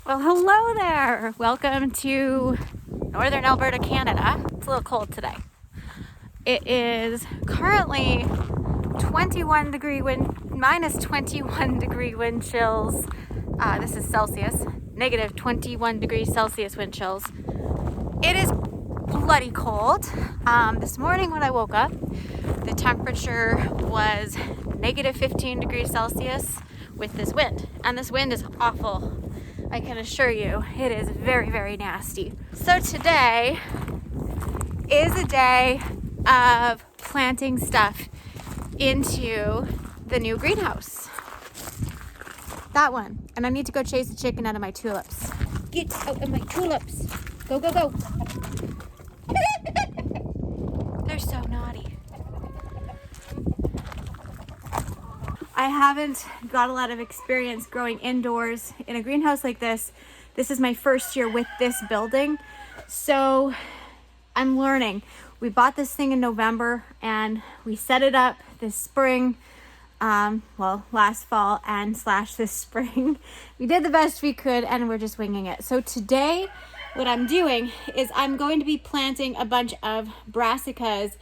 Well, hello there. Welcome to northern Alberta, Canada. It's a little cold today. It is currently minus 21 degree wind chills. This is Celsius, negative 21 degrees Celsius wind chills. It is bloody cold. This morning when I woke up, the temperature was negative 15 degrees Celsius with this wind. And this wind is awful. I can assure you, it is very, very nasty. So today is a day of planting stuff into the new greenhouse. That one. And I need to go chase the chicken out of my tulips. Get out of my tulips. Go, go, go. They're so naughty. I haven't got a lot of experience growing indoors in a greenhouse like this. This is my first year with this building, so I'm learning. We bought this thing in November and we set it up this spring, last fall and / this spring. We did the best we could and we're just winging it. So today, what I'm doing is I'm going to be planting a bunch of brassicas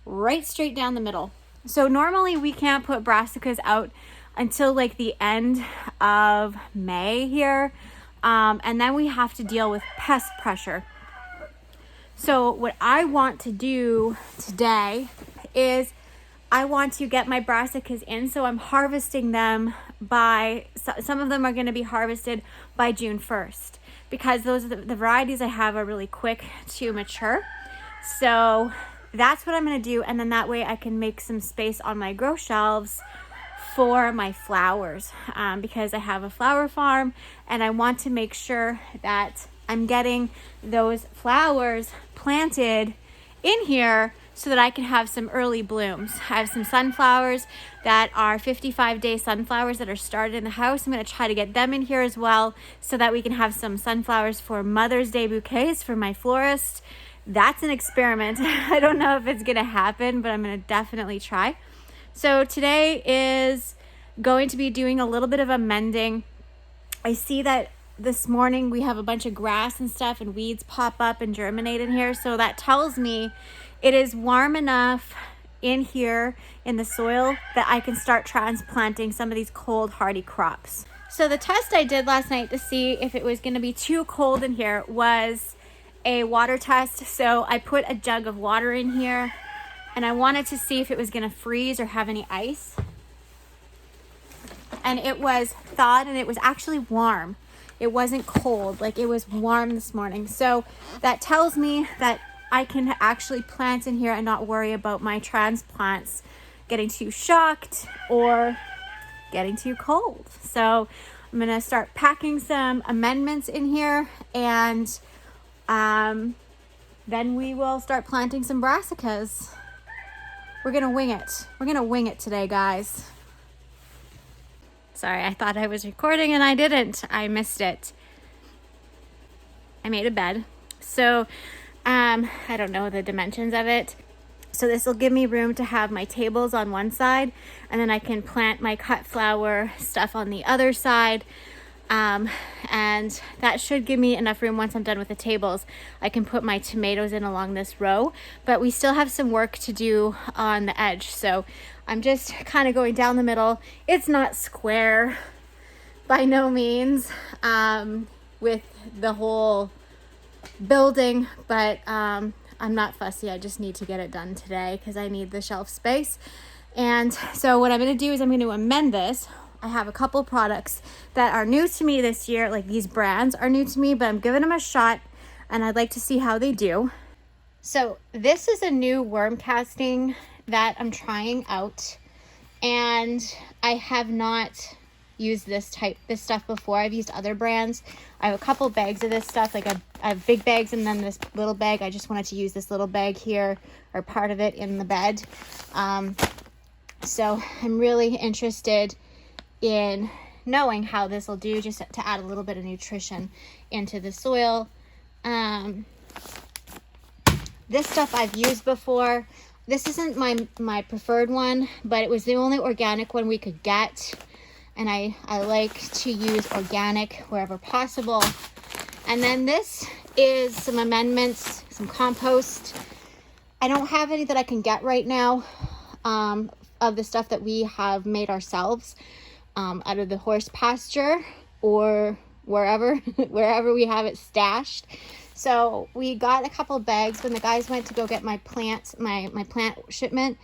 right straight down the middle. So normally we can't put brassicas out until like the end of May here. And then we have to deal with pest pressure. So what I want to do today is I want to get my brassicas in. So I'm harvesting them some of them are going to be harvested by June 1st because those are the varieties I have are really quick to mature. So that's what I'm going to do, and then that way I can make some space on my grow shelves for my flowers because I have a flower farm and I want to make sure that I'm getting those flowers planted in here so that I can have some early blooms. I have some sunflowers that are 55-day sunflowers that are started in the house. I'm going to try to get them in here as well so that we can have some sunflowers for Mother's Day bouquets for my florist. That's an experiment. I don't know if it's going to happen, but I'm going to definitely try. So today is going to be doing a little bit of amending. I see that this morning we have a bunch of grass and stuff and weeds pop up and germinate in here. So that tells me it is warm enough in here in the soil that I can start transplanting some of these cold hardy crops. So the test I did last night to see if it was going to be too cold in here was a water test. So I put a jug of water in here and I wanted to see if it was going to freeze or have any ice. And it was thawed and it was actually warm. It wasn't cold, like it was warm this morning. So that tells me that I can actually plant in here and not worry about my transplants getting too shocked or getting too cold. So I'm going to start packing some amendments in here and then we will start planting some brassicas. We're going to wing it. We're going to wing it today, guys. Sorry, I thought I was recording and I didn't. I missed it. I made a bed. So, I don't know the dimensions of it. So this will give me room to have my tables on one side and then I can plant my cut flower stuff on the other side. And that should give me enough room once I'm done with the tables. I can put my tomatoes in along this row, but we still have some work to do on the edge. So I'm just kind of going down the middle. It's not square by no means, with the whole building, but, I'm not fussy. I just need to get it done today because I need the shelf space. And so what I'm going to do is I'm going to amend this. I have a couple products that are new to me this year. Like these brands are new to me, but I'm giving them a shot and I'd like to see how they do. So this is a new worm casting that I'm trying out and I have not used this stuff before. I've used other brands. I have a couple bags of this stuff. Like I have big bags and then this little bag. I just wanted to use this little bag here or part of it in the bed. So I'm really interested in knowing how this will do, just to add a little bit of nutrition into the soil. This stuff I've used before. This isn't my preferred one, but it was the only organic one we could get. and I like to use organic wherever possible. And then this is some amendments, some compost. I don't have any that I can get right now of the stuff that we have made ourselves out of the horse pasture or wherever we have it stashed. So we got a couple bags when the guys went to go get my plant shipment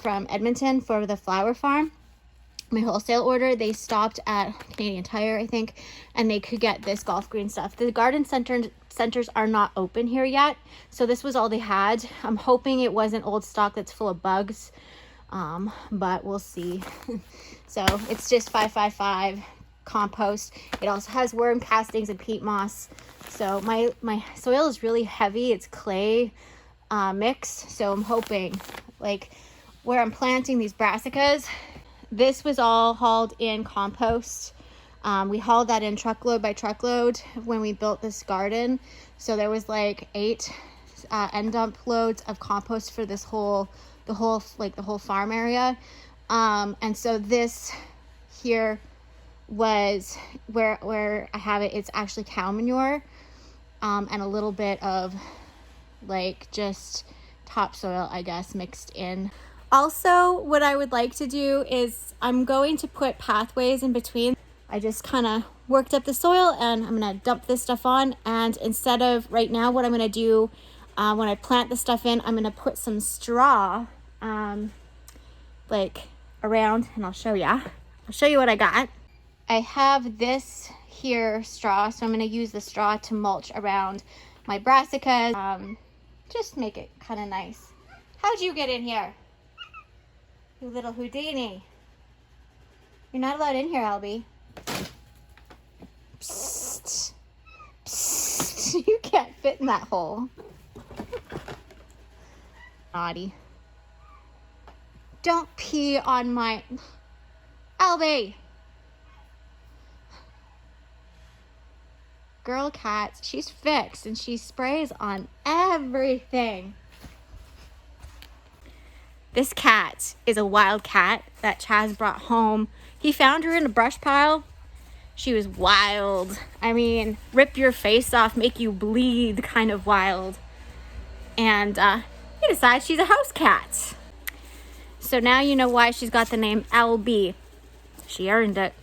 from Edmonton for the flower farm. My wholesale order, they stopped at Canadian Tire, I think, and they could get this golf green stuff. The garden centers are not open here yet, so this was all they had. I'm hoping it wasn't old stock that's full of bugs, but we'll see. So it's just 555 compost. It also has worm castings and peat moss. So my soil is really heavy. It's clay mix, so I'm hoping, like where I'm planting these brassicas, this was all hauled in compost. We hauled that in truckload by truckload when we built this garden. So there was like 8 end dump loads of compost for this the whole farm area. And so this here was where I have it. It's actually cow manure and a little bit of like just topsoil, I guess, mixed in. Also, what I would like to do is I'm going to put pathways in between. I just kind of worked up the soil and I'm going to dump this stuff on. And instead of right now, what I'm going to do when I plant the stuff in, I'm going to put some straw like around, and I'll show you what I got. I have this here straw, so I'm going to use the straw to mulch around my brassicas. Just make it kind of nice. How'd you get in here? You little Houdini. You're not allowed in here, Albie. Psst. Psst. You can't fit in that hole. Naughty. Don't pee on my... Albie! Girl cat, she's fixed and she sprays on everything. This cat is a wild cat that Chaz brought home. He found her in a brush pile. She was wild. I mean, rip your face off, make you bleed kind of wild. And he decides she's a house cat. So now you know why she's got the name LB. She earned it.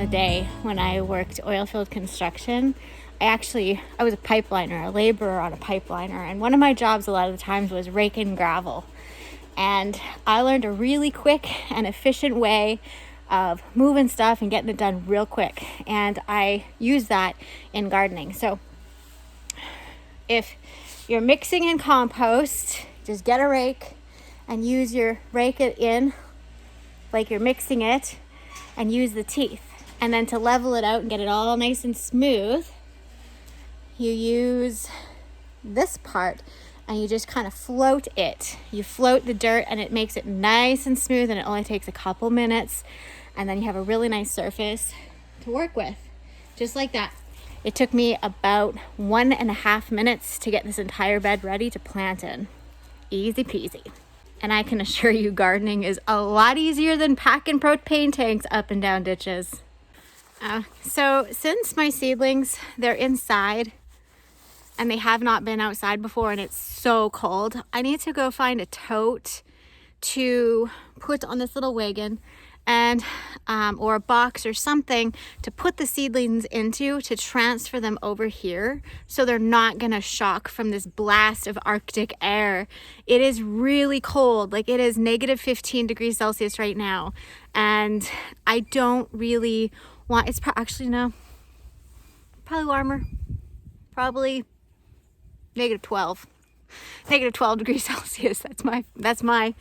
Day when I worked oil field construction, I was a pipeliner, a laborer on a pipeliner, and one of my jobs a lot of the times was raking gravel. And I learned a really quick and efficient way of moving stuff and getting it done real quick, and I use that in gardening. So if you're mixing in compost, just get a rake and rake it in like you're mixing it, and use the teeth. And then to level it out and get it all nice and smooth, you use this part and you just kind of float it. You float the dirt and it makes it nice and smooth, and it only takes a couple minutes. And then you have a really nice surface to work with, just like that. It took me about 1.5 minutes to get this entire bed ready to plant in. Easy peasy. And I can assure you gardening is a lot easier than packing propane tanks up and down ditches. So since my seedlings, they're inside and they have not been outside before and it's so cold, I need to go find a tote to put on this little wagon and or a box or something to put the seedlings into to transfer them over here so they're not gonna shock from this blast of Arctic air. It is really cold, like it is negative 15 degrees Celsius right now, and I don't really want, it's actually no, probably warmer, probably negative 12. negative 12 degrees Celsius. That's my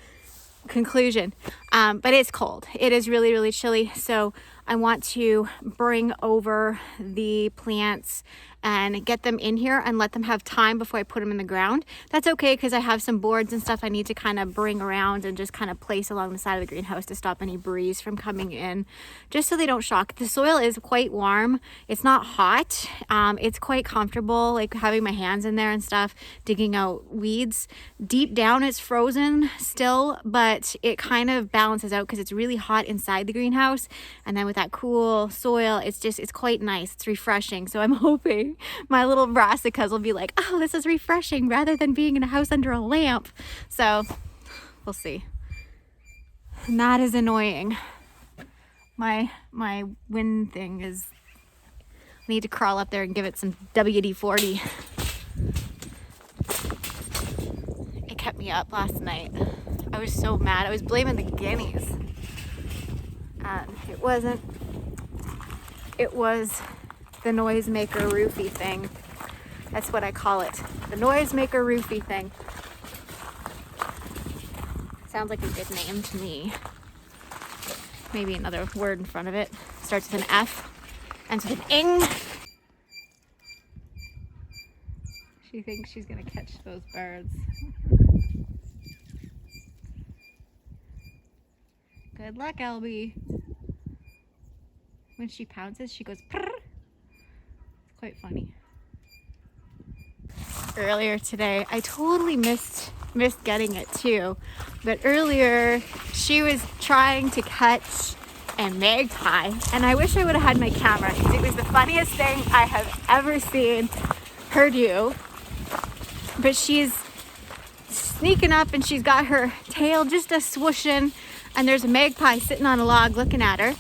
conclusion. But it's cold. It is really, really chilly. So I want to bring over the plants and get them in here and let them have time before I put them in the ground. That's okay, because I have some boards and stuff I need to kind of bring around and just kind of place along the side of the greenhouse to stop any breeze from coming in, just so they don't shock. The soil is quite warm. It's not hot. It's quite comfortable, like having my hands in there and stuff, digging out weeds. Deep down it's frozen still, but it kind of balances out because it's really hot inside the greenhouse, and then with that cool soil, it's quite nice. It's refreshing. So I'm hoping my little brassicas will be like, oh, this is refreshing, rather than being in a house under a lamp. So we'll see. And that is annoying. My wind thing is, I need to crawl up there and give it some WD-40. It kept me up last night. I was so mad. I was blaming the guineas. And it wasn't. It was the noisemaker roofie thing. That's what I call it. The noisemaker roofie thing. Sounds like a good name to me. Maybe another word in front of it. Starts with an F, ends with an ing. She thinks she's gonna catch those birds. Good luck, Albie. When she pounces, she goes prrr. It's quite funny. Earlier today, I totally missed getting it too. But earlier, she was trying to catch a magpie, and I wish I would have had my camera, because it was the funniest thing I have ever seen her do. But she's sneaking up, and she's got her tail just a swooshing, and there's a magpie sitting on a log looking at her.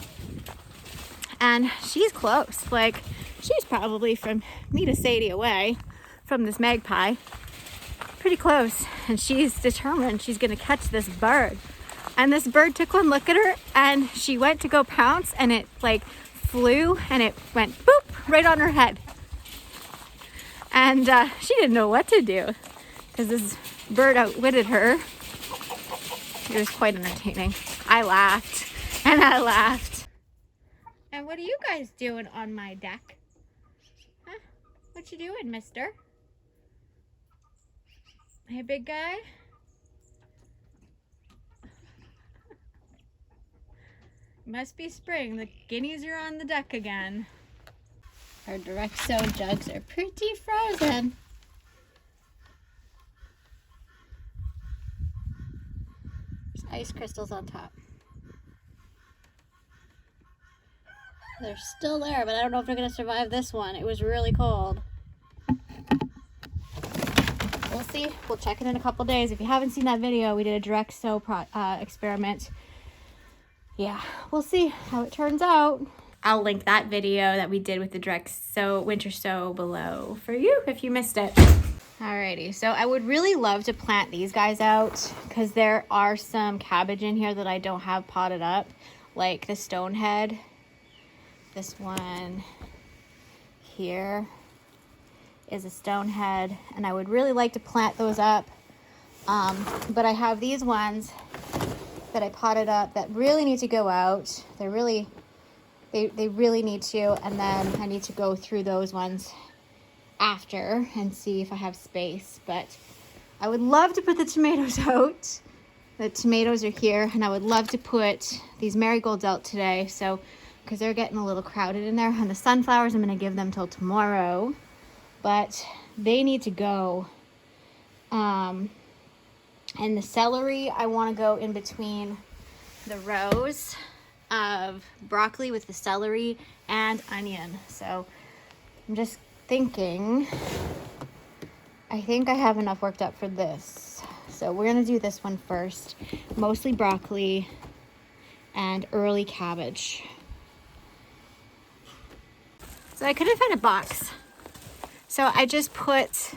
And she's close. Like, she's probably from me to Sadie away from this magpie. Pretty close. And she's determined she's going to catch this bird. And this bird took one look at her, and she went to go pounce, and it like flew, and it went boop right on her head. And she didn't know what to do, because this bird outwitted her. It was quite entertaining. I laughed and I laughed. And what are you guys doing on my deck? Huh? What you doing, mister? Hey, big guy? Must be spring. The guineas are on the deck again. Our direct sow jugs are pretty frozen. There's ice crystals on top. They're still there, but I don't know if they're going to survive this one. It was really cold. We'll see. We'll check it in a couple days. If you haven't seen that video, we did a direct sow experiment. Yeah, we'll see how it turns out. I'll link that video that we did with the direct sow, winter sow, below for you if you missed it. Alrighty, so I would really love to plant these guys out, because there are some cabbage in here that I don't have potted up, like the stonehead. This one here is a stonehead, and I would really like to plant those up. But I have these ones that I potted up that really need to go out. They really need to, and then I need to go through those ones after and see if I have space. But I would love to put the tomatoes out. The tomatoes are here, and I would love to put these marigolds out today, so because they're getting a little crowded in there. And the sunflowers, I'm going to give them till tomorrow, but they need to go. And the celery, I want to go in between the rows of broccoli with the celery and onion. So I'm just thinking, I think I have enough worked up for this. So we're going to do this one first. Mostly broccoli and early cabbage. So I couldn't find a box. So I just put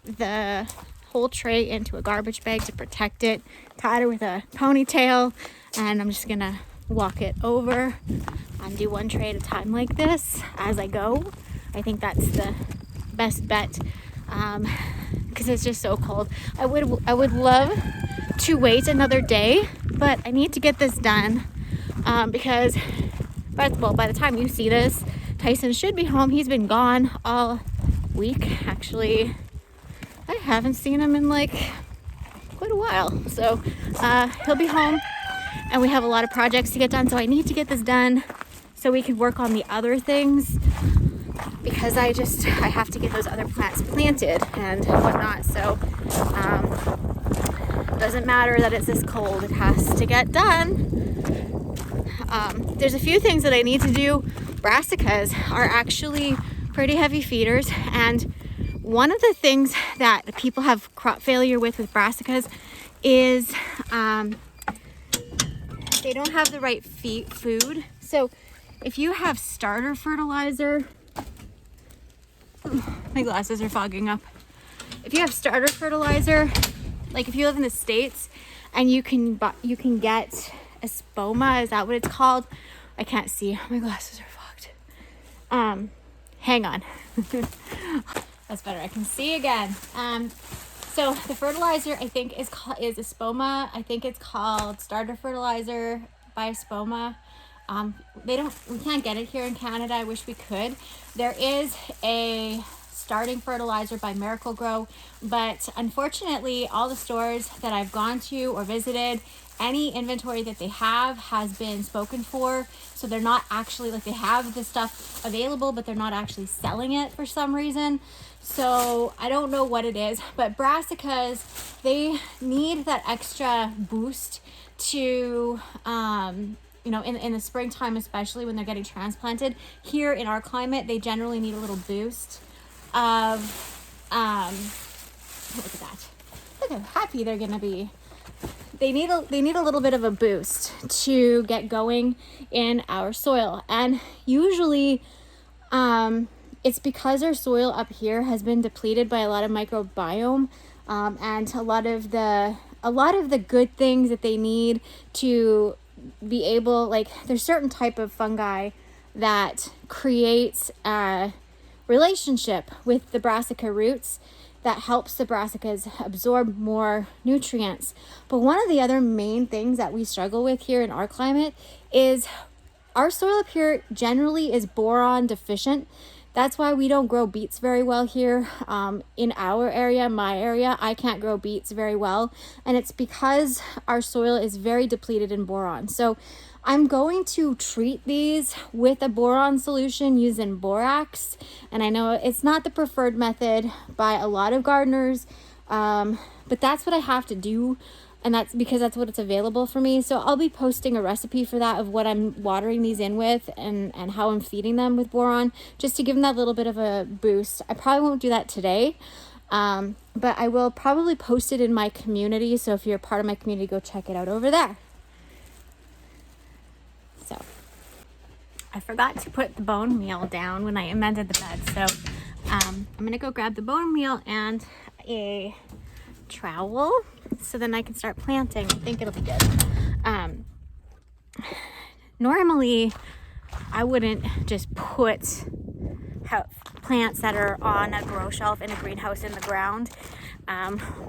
the whole tray into a garbage bag to protect it, tied her with a ponytail, and I'm just gonna walk it over and do one tray at a time like this as I go. I think that's the best bet. because it's just so cold. I would love to wait another day, but I need to get this done because by the time you see this, Tyson should be home. He's been gone all week. Actually, I haven't seen him in like quite a while. So he'll be home, and we have a lot of projects to get done. So I need to get this done so we can work on the other things, because I have to get those other plants planted and whatnot. So it doesn't matter that it's this cold, it has to get done. There's a few things that I need to do. Brassicas are actually pretty heavy feeders, and one of the things that people have crop failure with brassicas is they don't have the right food. So if you have starter fertilizer, my glasses are fogging up. If you have starter fertilizer, like if you live in the States and you can get espoma, is that what it's called? I can't see. My glasses are fogged. Hang on. That's better. I can see again. So the fertilizer I think is espoma. I think it's called starter fertilizer by espoma. We can't get it here in Canada. I wish we could. There is a starting fertilizer by Miracle-Gro, but unfortunately all the stores that I've gone to or visited, any inventory that they have has been spoken for. So they're not actually, like, they have the stuff available, but they're not actually selling it for some reason. So I don't know what it is, but brassicas, they need that extra boost to, in the springtime, especially when they're getting transplanted. Here in our climate, they generally need a little boost of, look at that. Look how happy they're gonna be. They need a little bit of a boost to get going in our soil. And usually, it's because our soil up here has been depleted by a lot of microbiome, and a lot of the good things that they need to be able, like, there's certain type of fungi that creates a relationship with the brassica roots that helps the brassicas absorb more nutrients. But one of the other main things that we struggle with here in our climate is our soil up here generally is boron deficient. That's why we don't grow beets very well here. In our area, my area, I can't grow beets very well. And it's because our soil is very depleted in boron. So I'm going to treat these with a boron solution using borax. And I know it's not the preferred method by a lot of gardeners, but that's what I have to do. And that's because that's what it's available for me. So I'll be posting a recipe for that, of what I'm watering these in with and how I'm feeding them with boron, just to give them that little bit of a boost. I probably won't do that today, but I will probably post it in my community. So if you're a part of my community, go check it out over there. So I forgot to put the bone meal down when I amended the bed. So I'm going to go grab the bone meal and a trowel, so then I can start planting. I think it'll be good. Normally I wouldn't just put plants that are on a grow shelf in a greenhouse in the ground.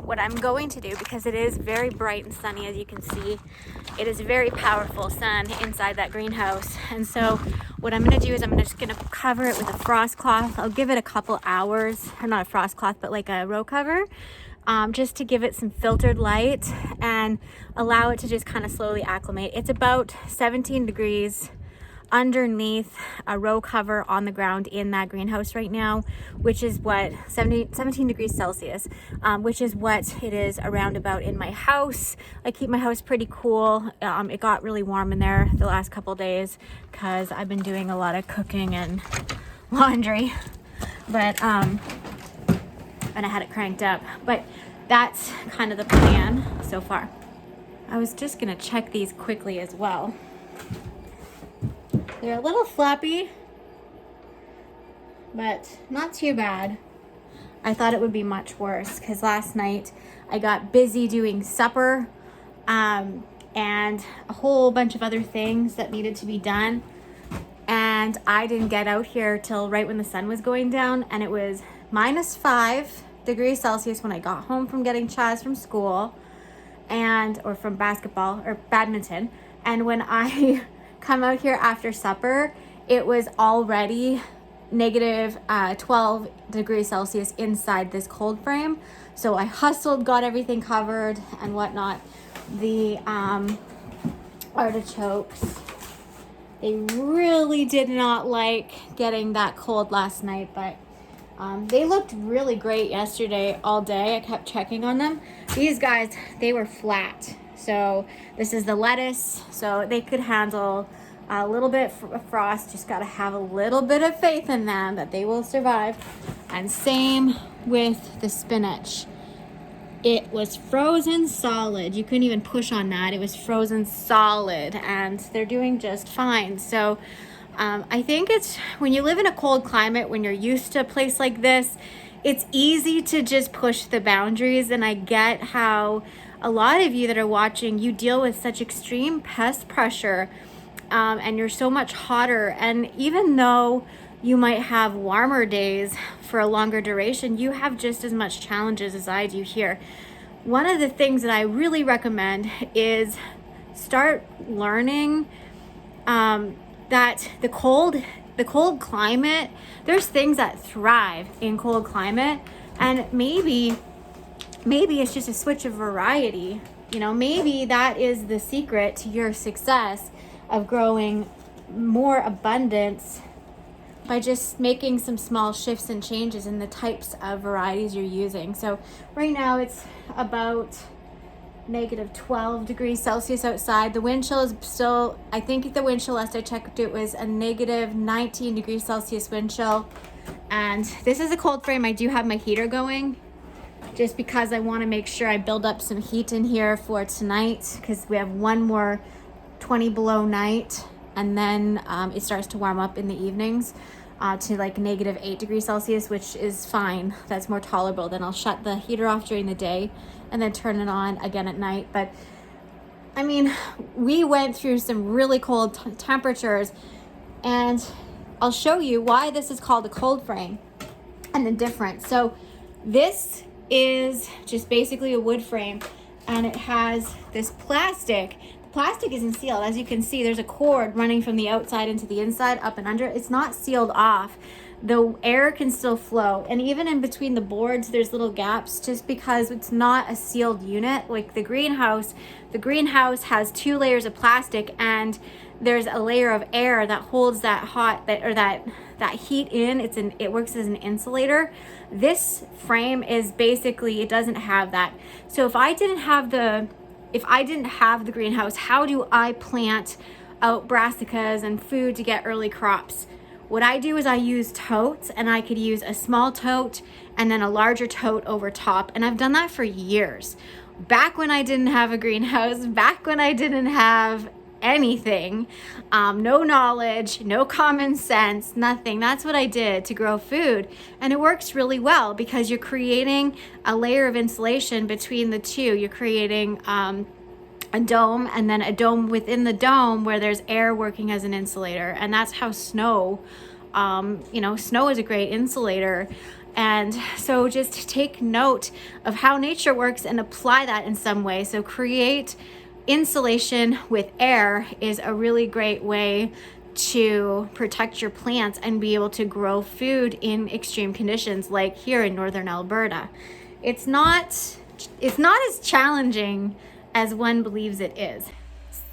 What I'm going to do, because it is very bright and sunny, as you can see, it is very powerful sun inside that greenhouse. And so what I'm going to do is I'm just going to cover it with a frost cloth. I'll give it a couple hours, or not a frost cloth, but like a row cover, just to give it some filtered light and allow it to just kind of slowly acclimate. It's about 17 degrees underneath a row cover on the ground in that greenhouse right now, which is what 17 degrees Celsius, which is what it is around about in my house. I keep my house pretty cool. It got really warm in there the last couple days because I've been doing a lot of cooking and laundry, but and I had it cranked up. But that's kind of the plan so far. I was just gonna check these quickly as well. They're a little flappy, but not too bad. I thought it would be much worse because last night I got busy doing supper and a whole bunch of other things that needed to be done. And I didn't get out here till right when the sun was going down, and it was -5 degrees Celsius when I got home from getting Chaz from school or from basketball or badminton. And when I come out here after supper, it was already negative 12 degrees Celsius inside this cold frame. So I hustled, got everything covered and whatnot. The artichokes, they really did not like getting that cold last night, but they looked really great yesterday all day. I kept checking on them. These guys, they were flat. So this is the lettuce, so they could handle a little bit of frost. Just got to have a little bit of faith in them that they will survive. And same with the spinach. It was frozen solid. You couldn't even push on that. It was frozen solid, and they're doing just fine. So I think it's when you live in a cold climate, when you're used to a place like this, it's easy to just push the boundaries. And I get how a lot of you that are watching, you deal with such extreme pest pressure, and you're so much hotter. And even though you might have warmer days for a longer duration, you have just as much challenges as I do here. One of the things that I really recommend is start learning that the cold climate, there's things that thrive in cold climate, and maybe it's just a switch of variety. You know, maybe that is the secret to your success of growing more abundance, by just making some small shifts and changes in the types of varieties you're using. So right now it's about negative 12 degrees Celsius outside. The wind chill is still, I think the wind chill last I checked, it was a negative 19 degrees Celsius wind chill. And this is a cold frame. I do have my heater going just because I want to make sure I build up some heat in here for tonight, because we have one more 20 below night, and then it starts to warm up in the evenings to like negative 8 degrees Celsius, which is fine. That's more tolerable. Then I'll shut the heater off during the day and then turn it on again at night. But I mean, we went through some really cold temperatures, and I'll show you why this is called a cold frame and the difference. So this is just basically a wood frame, and it has this plastic. Plastic isn't sealed. As you can see, there's a cord running from the outside into the inside, up and under. It's not sealed off. The air can still flow, and even in between the boards there's little gaps, just because it's not a sealed unit like the greenhouse. The greenhouse has 2 layers of plastic, and there's a layer of air that holds that heat in. It works as an insulator. This frame is basically, it doesn't have that. So if I didn't have the greenhouse, how do I plant out brassicas and food to get early crops? What I do is I use totes, and I could use a small tote and then a larger tote over top. And I've done that for years. Back when I didn't have a greenhouse, back when I didn't have anything, no knowledge, no common sense, nothing. That's what I did to grow food. And it works really well because you're creating a layer of insulation between the two. You're creating a dome, and then a dome within the dome where there's air working as an insulator. And that's how snow is a great insulator. And so just take note of how nature works and apply that in some way. So create insulation with air is a really great way to protect your plants and be able to grow food in extreme conditions like here in northern Alberta. It's not as challenging as one believes it is.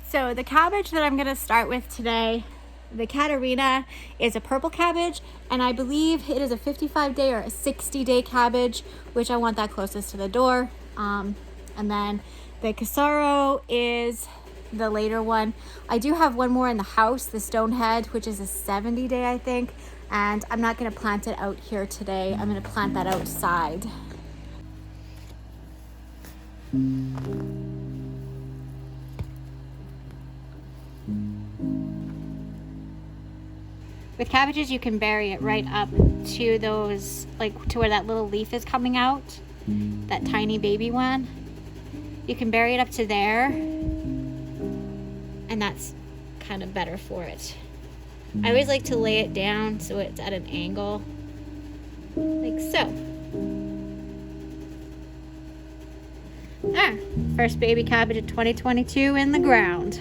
So the cabbage that I'm going to start with today, the Catarina, is a purple cabbage, and I believe it is a 55-day or a 60-day cabbage, which I want that closest to the door. And then the Casaro is the later one. I do have one more in the house, the Stonehead, which is a 70-day, I think, and I'm not going to plant it out here today. I'm going to plant that outside. With cabbages, you can bury it right up to those, like to where that little leaf is coming out, that tiny baby one. You can bury it up to there, and that's kind of better for it. I always like to lay it down so it's at an angle, like so. Ah, first baby cabbage of 2022 in the ground.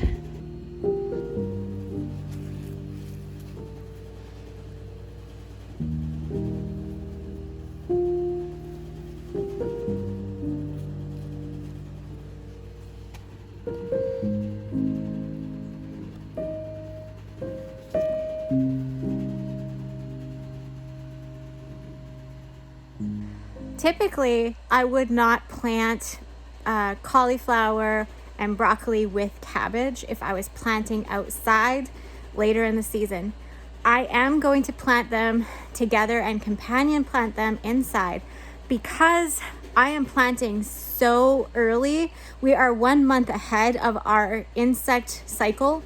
Typically, I would not plant cauliflower and broccoli with cabbage if I was planting outside later in the season. I am going to plant them together and companion plant them inside because I am planting so early. We are 1 month ahead of our insect cycle.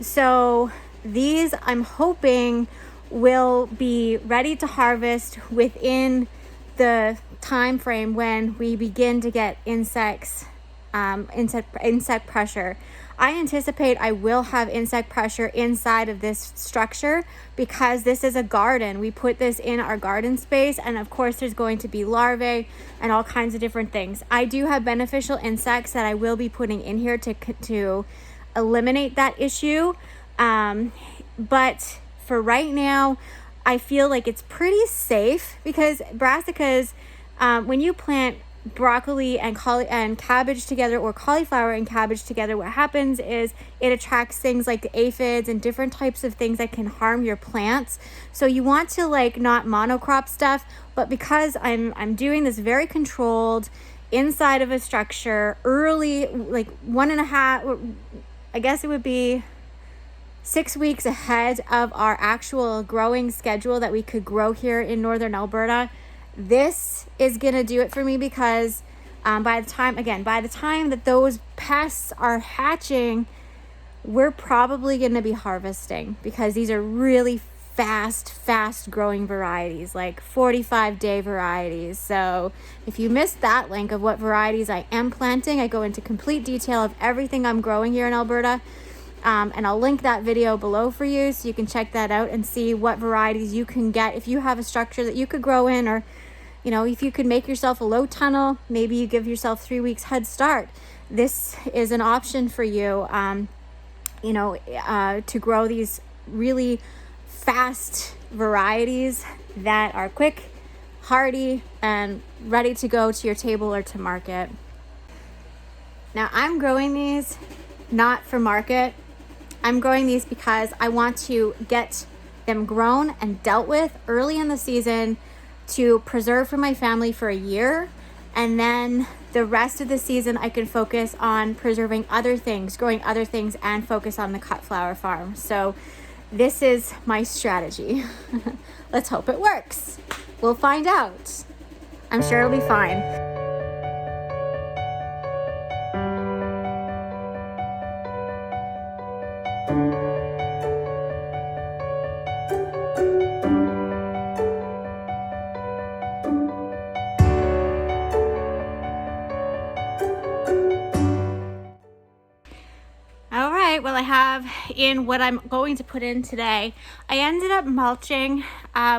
So these, I'm hoping, will be ready to harvest within the time frame when we begin to get insect pressure. I anticipate I will have insect pressure inside of this structure because this is a garden. We put this in our garden space, and of course there's going to be larvae and all kinds of different things. I do have beneficial insects that I will be putting in here to eliminate that issue, but for right now I feel like it's pretty safe because brassicas, when you plant broccoli and cabbage together, or cauliflower and cabbage together, what happens is it attracts things like the aphids and different types of things that can harm your plants. So you want to not monocrop stuff, but because I'm doing this very controlled inside of a structure early, like 1.5, I guess it would be 6 weeks ahead of our actual growing schedule that we could grow here in northern Alberta. This is gonna do it for me because by the time that those pests are hatching, we're probably gonna be harvesting because these are really fast growing varieties, like 45-day varieties. So if you missed that link of what varieties I am planting, I go into complete detail of everything I'm growing here in Alberta. And I'll link that video below for you so you can check that out and see what varieties you can get if you have a structure that you could grow in, or if you could make yourself a low tunnel, maybe you give yourself 3 weeks head start. This is an option for you, to grow these really fast varieties that are quick, hardy, and ready to go to your table or to market. Now, I'm growing these not for market. I'm growing these because I want to get them grown and dealt with early in the season to preserve for my family for a year, and then the rest of the season I can focus on preserving other things, growing other things, and focus on the cut flower farm. So this is my strategy. Let's hope it works. We'll find out. I'm sure it'll be fine. Well, I have in what I'm going to put in today. I ended up mulching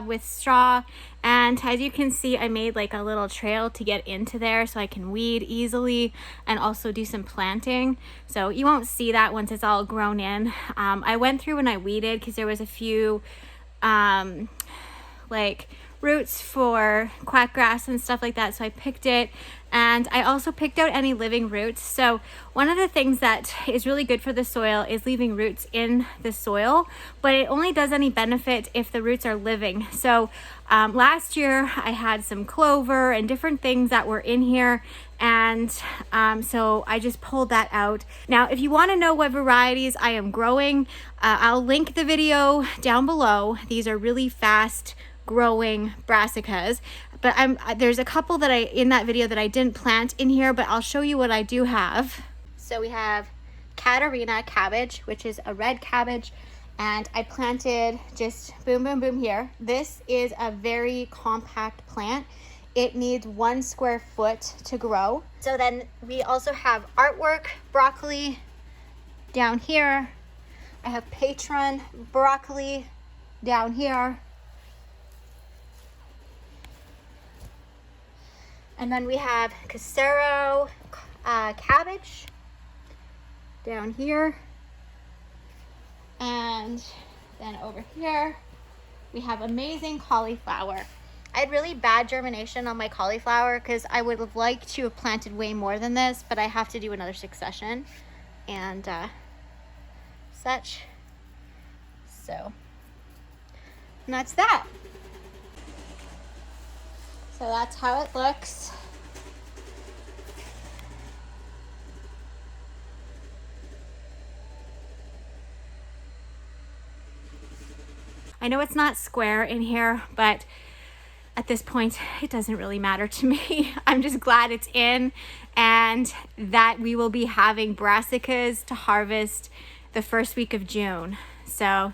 with straw, and as you can see, I made like a little trail to get into there so I can weed easily and also do some planting. So you won't see that once it's all grown in. I went through and I weeded because there was a few roots for quackgrass and stuff like that, so I picked it, and I also picked out any living roots. So one of the things that is really good for the soil is leaving roots in the soil, but it only does any benefit if the roots are living. So last year I had some clover and different things that were in here, and so I just pulled that out. Now if you want to know what varieties I am growing, I'll link the video down below. These are really fast growing brassicas, but there's a couple that in that video that I didn't plant in here, but I'll show you what I do have. So we have Catarina cabbage, which is a red cabbage, and I planted just boom here. This is a very compact plant. It needs 1 square foot to grow. So then we also have artwork broccoli down here. I have patron broccoli down here. And then we have Casero cabbage down here. And then over here, we have amazing cauliflower. I had really bad germination on my cauliflower because I would have liked to have planted way more than this, but I have to do another succession and such. So, and that's that. So that's how it looks. I know it's not square in here, but at this point, it doesn't really matter to me. I'm just glad it's in and that we will be having brassicas to harvest the first week of June. So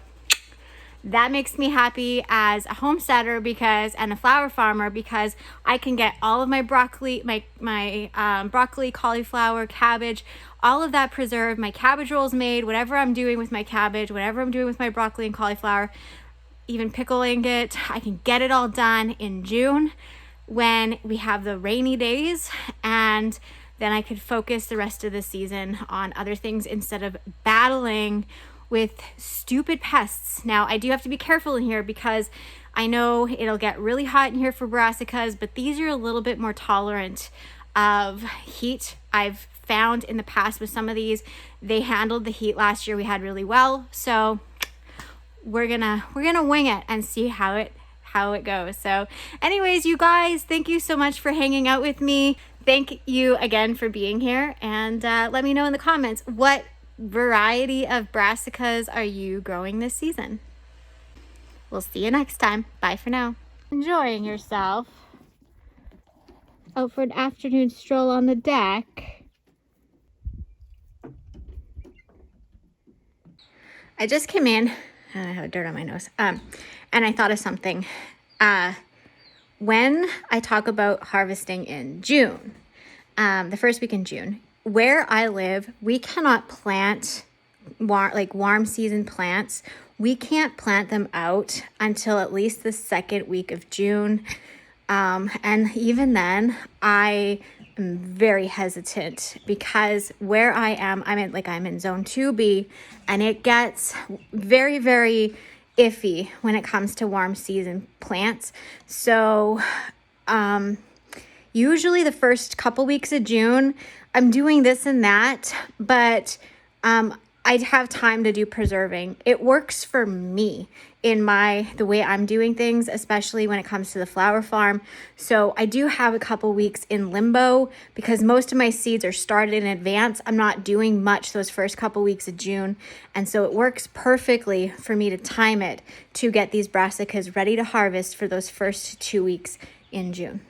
that makes me happy as a homesteader and a flower farmer, because I can get all of my broccoli, my broccoli, cauliflower, cabbage, all of that preserved, my cabbage rolls made, whatever I'm doing with my cabbage, whatever I'm doing with my broccoli and cauliflower, even pickling it, I can get it all done in June when we have the rainy days, and then I could focus the rest of the season on other things instead of battling with stupid pests. Now, I do have to be careful in here because I know it'll get really hot in here for brassicas, but these are a little bit more tolerant of heat. I've found in the past with some of these, they handled the heat last year we had really well. So we're gonna wing it and see how it goes. So anyways, you guys, thank you so much for hanging out with me. Thank you again for being here, and let me know in the comments, what variety of brassicas are you growing this season? We'll see you next time. Bye for now. Enjoying yourself out for an afternoon stroll on the deck. I just came in, and I have dirt on my nose, and I thought of something. When I talk about harvesting in June, the first week in June, where I live, we cannot plant warm season plants. We can't plant them out until at least the second week of June. And even then, I am very hesitant because where I am, I'm in zone 2B, and it gets very, very iffy when it comes to warm season plants. So usually the first couple weeks of June, I'm doing this and that, but I'd have time to do preserving. It works for me in the way I'm doing things, especially when it comes to the flower farm. So I do have a couple weeks in limbo because most of my seeds are started in advance. I'm not doing much those first couple weeks of June. And so it works perfectly for me to time it to get these brassicas ready to harvest for those first 2 weeks in June.